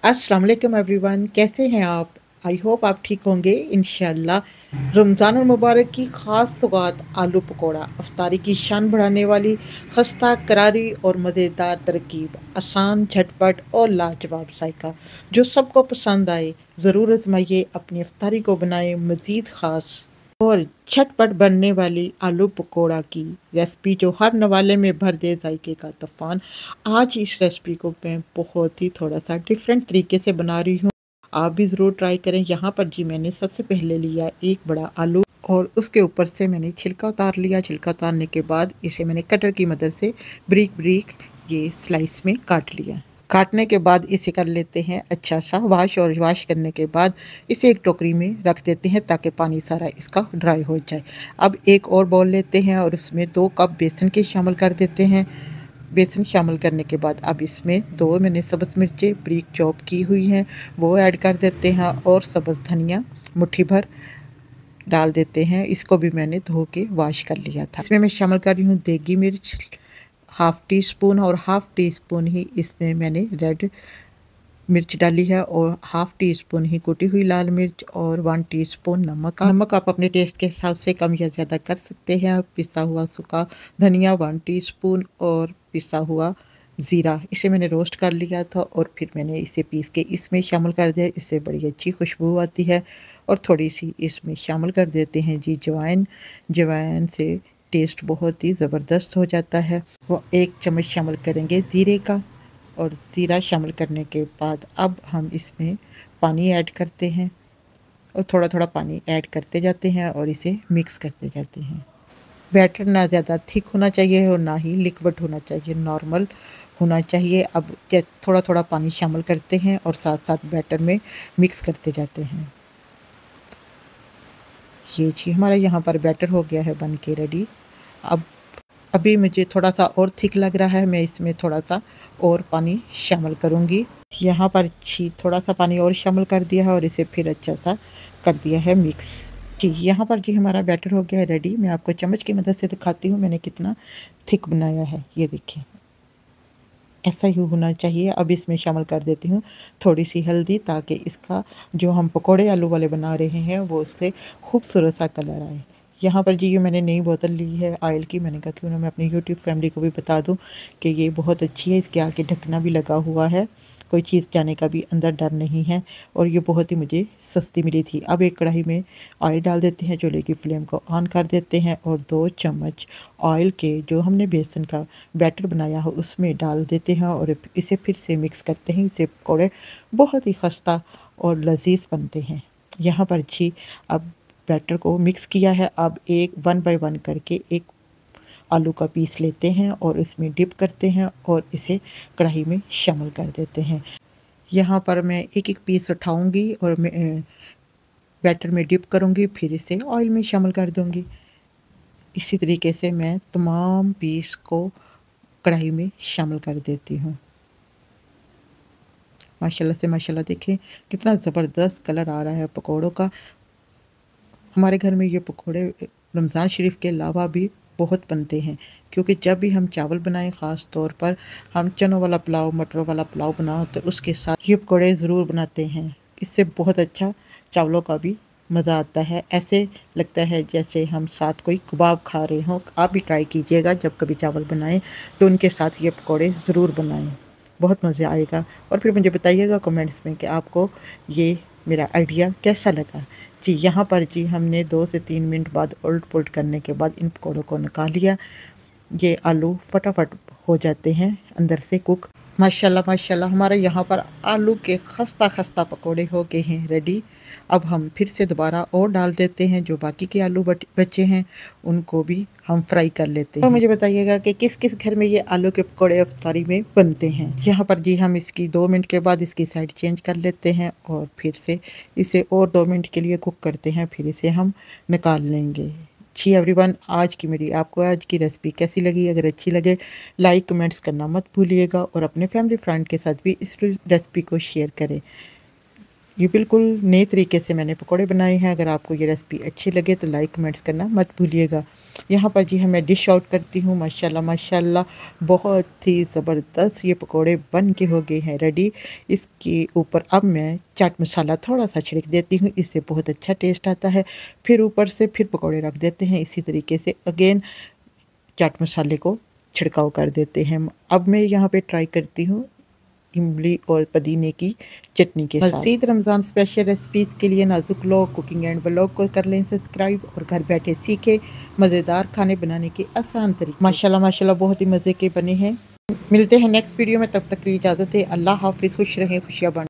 अस्सलाम वालेकुम एवरीवन, कैसे हैं आप? आई होप आप ठीक होंगे इंशाल्लाह। रमज़ान मुबारक की ख़ास सौगात आलू पकौड़ा, अफ्तारी की शान बढ़ाने वाली खस्ता करारी और मज़ेदार तरकीब, आसान झटपट और लाजवाब जायका जो सबको पसंद आए। ज़रूर आजमाइए, अपनी अफ्तारी को बनाएं मज़ीद ख़ास और झटपट बनने वाली आलू पकौड़ा की रेसिपी जो हर नवाले में भर दे जायके का तूफ़ान। आज इस रेसिपी को मैं बहुत ही थोड़ा सा डिफरेंट तरीके से बना रही हूँ, आप भी ज़रूर ट्राई करें। यहाँ पर जी मैंने सबसे पहले लिया एक बड़ा आलू और उसके ऊपर से मैंने छिलका उतार लिया। छिलका उतारने के बाद इसे मैंने कटर की मदद से ब्रीक ब्रीक ये स्लाइस में काट लिया। काटने के बाद इसे कर लेते हैं अच्छा सा वॉश, और वॉश करने के बाद इसे एक टोकरी में रख देते हैं ताकि पानी सारा इसका ड्राई हो जाए। अब एक और बाउल लेते हैं और उसमें 2 कप बेसन के शामिल कर देते हैं। बेसन शामिल करने के बाद अब इसमें 2 मैंने सब्ज़ मिर्चें ब्रीक चॉप की हुई हैं वो ऐड कर देते हैं और सब्ज़ धनिया मुट्ठी भर डाल देते हैं। इसको भी मैंने धो के वॉश कर लिया था। इसमें मैं शामिल कर रही हूँ देगी मिर्च हाफ़ टी स्पून, और हाफ़ टी स्पून ही इसमें मैंने रेड मिर्च डाली है और हाफ़ टी स्पून ही कुटी हुई लाल मिर्च और 1 टीस्पून नमक। नमक आप अपने टेस्ट के हिसाब से कम या ज़्यादा कर सकते हैं। पिसा हुआ सूखा धनिया 1 टीस्पून और पिसा हुआ ज़ीरा, इसे मैंने रोस्ट कर लिया था और फिर मैंने इसे पीस के इसमें शामिल कर दिया। इससे बड़ी अच्छी खुशबू आती है। और थोड़ी सी इसमें शामिल कर देते हैं जी जवाइन। जवाइन से टेस्ट बहुत ही ज़बरदस्त हो जाता है। वो 1 चम्मच शामिल करेंगे ज़ीरे का, और ज़ीरा शामिल करने के बाद अब हम इसमें पानी ऐड करते हैं और थोड़ा थोड़ा पानी ऐड करते जाते हैं और इसे मिक्स करते जाते हैं। बैटर ना ज़्यादा थिक होना चाहिए और ना ही लिक्विड होना चाहिए, नॉर्मल होना चाहिए। अब थोड़ा थोड़ा पानी शामिल करते हैं और साथ साथ बैटर में मिक्स करते जाते हैं। ये जी हमारा यहाँ पर बैटर हो गया है बन के रेडी। अब अभी मुझे थोड़ा सा और थिक लग रहा है, मैं इसमें थोड़ा सा और पानी शामिल करूँगी। यहाँ पर जी थोड़ा सा पानी और शामिल कर दिया है और इसे फिर अच्छा सा कर दिया है मिक्स। जी यहाँ पर जी हमारा बैटर हो गया है रेडी। मैं आपको चम्मच की मदद से दिखाती हूँ मैंने कितना थिक बनाया है। ये देखिए ऐसा ही होना चाहिए। अब इसमें शामिल कर देती हूँ थोड़ी सी हल्दी, ताकि इसका जो हम पकोड़े आलू वाले बना रहे हैं वो उससे खूबसूरत सा कलर आए। यहाँ पर जी ये मैंने नई बोतल ली है ऑयल की। मैंने कहा क्यों ना मैं अपनी यूट्यूब फैमिली को भी बता दूँ कि ये बहुत अच्छी है। इसके आगे ढकना भी लगा हुआ है, कोई चीज़ जाने का भी अंदर डर नहीं है, और ये बहुत ही मुझे सस्ती मिली थी। अब एक कढ़ाई में ऑयल डाल देते हैं, चूल्हे की फ्लेम को ऑन कर देते हैं और 2 चम्मच ऑयल के जो हमने बेसन का बैटर बनाया हो उसमें डाल देते हैं और इसे फिर से मिक्स करते हैं। इससे पकौड़े बहुत ही खस्ता और लजीज बनते हैं। यहाँ पर जी अब बैटर को मिक्स किया है। अब एक 1 बाय 1 करके एक आलू का पीस लेते हैं और इसमें डिप करते हैं और इसे कढ़ाई में शामिल कर देते हैं। यहाँ पर मैं एक एक पीस उठाऊंगी और मैं बैटर में डिप करूंगी, फिर इसे ऑयल में शामिल कर दूंगी। इसी तरीके से मैं तमाम पीस को कढ़ाई में शामिल कर देती हूँ। माशाल्लाह से माशाल्लाह देखें कितना ज़बरदस्त कलर आ रहा है पकोड़ों का। हमारे घर में ये पकोड़े रमज़ान शरीफ के अलावा भी बहुत बनते हैं, क्योंकि जब भी हम चावल बनाएं, ख़ास तौर पर हम चनों वाला पुलाव मटरों वाला पुलाव बनाओ तो उसके साथ ये पकोड़े ज़रूर बनाते हैं। इससे बहुत अच्छा चावलों का भी मज़ा आता है। ऐसे लगता है जैसे हम साथ कोई कबाब खा रहे हों। आप भी ट्राई कीजिएगा, जब कभी चावल बनाएं तो उनके साथ ये पकोड़े ज़रूर बनाएं, बहुत मज़ा आएगा। और फिर मुझे बताइएगा कमेंट्स में कि आपको ये मेरा आइडिया कैसा लगा। जी यहाँ पर जी हमने 2 से 3 मिनट बाद उलट पुलट करने के बाद इन पकौड़ों को निकाल लिया। ये आलू फटाफट हो जाते हैं अंदर से कुक। माशाल्लाह माशाल्लाह हमारे यहाँ पर आलू के खस्ता खस्ता पकोड़े हो गए हैं रेडी। अब हम फिर से दोबारा और डाल देते हैं, जो बाकी के आलू बचे हैं उनको भी हम फ्राई कर लेते हैं। और मुझे बताइएगा कि किस किस घर में ये आलू के पकोड़े इफ्तारी में बनते हैं। यहाँ पर जी हम इसकी 2 मिनट के बाद इसकी साइड चेंज कर लेते हैं और फिर से इसे और 2 मिनट के लिए कुक करते हैं, फिर इसे हम निकाल लेंगे। जी एवरीवन, आपको आज की रेसिपी कैसी लगी? अगर अच्छी लगे लाइक कमेंट्स करना मत भूलिएगा और अपने फैमिली फ्रेंड के साथ भी इस रेसिपी को शेयर करें। ये बिल्कुल नए तरीके से मैंने पकोड़े बनाए हैं। अगर आपको ये रेसिपी अच्छी लगे तो लाइक कमेंट्स करना मत भूलिएगा। यहाँ पर जी मैं डिश आउट करती हूँ। माशाल्लाह माशाल्लाह बहुत ही ज़बरदस्त ये पकोड़े बन के हो गए हैं रेडी। इसके ऊपर अब मैं चाट मसाला थोड़ा सा छिड़क देती हूँ, इससे बहुत अच्छा टेस्ट आता है। फिर ऊपर से फिर पकोड़े रख देते हैं, इसी तरीके से अगेन चाट मसाले को छिड़काव कर देते हैं। अब मैं यहाँ पे ट्राई करती हूँ इमली और पुदीने की चटनी के साथ। मज़ीद रमज़ान स्पेशल रेसिपीज़ के लिए नाजुक लोग कुकिंग एंड व्लॉग को कर लें सब्सक्राइब और घर बैठे सीखे मज़ेदार खाने बनाने के आसान तरीके। माशाल्लाह माशाल्लाह बहुत ही मज़े के बने हैं। मिलते हैं नेक्स्ट वीडियो में, तब तक के लिए इजाज़त है। अल्लाह हाफिज़। खुश रहें, खुशियाँ बांटें।